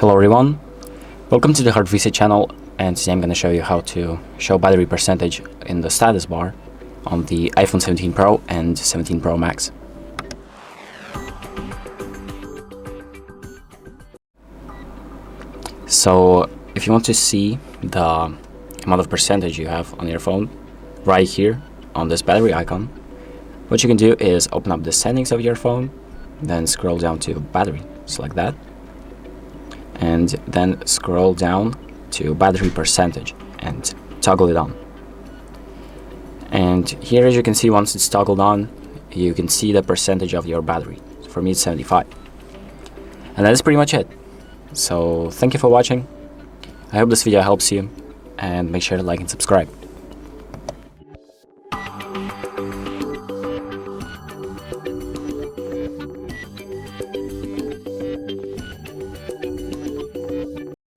Hello everyone, welcome to the HardReset channel, and today I'm going to show you how to show battery percentage in the status bar on the iPhone 17 Pro and 17 Pro Max. So if you want to see the amount of percentage you have on your phone right here on this battery icon, what you can do is open up the settings of your phone, then scroll down to battery, select that, and then scroll down to battery percentage and toggle it on. And here, as you can see, once it's toggled on, you can see the percentage of your battery. For me, it's 75. And that is pretty much it. So thank you for watching. I hope this video helps you, and make sure to like and subscribe.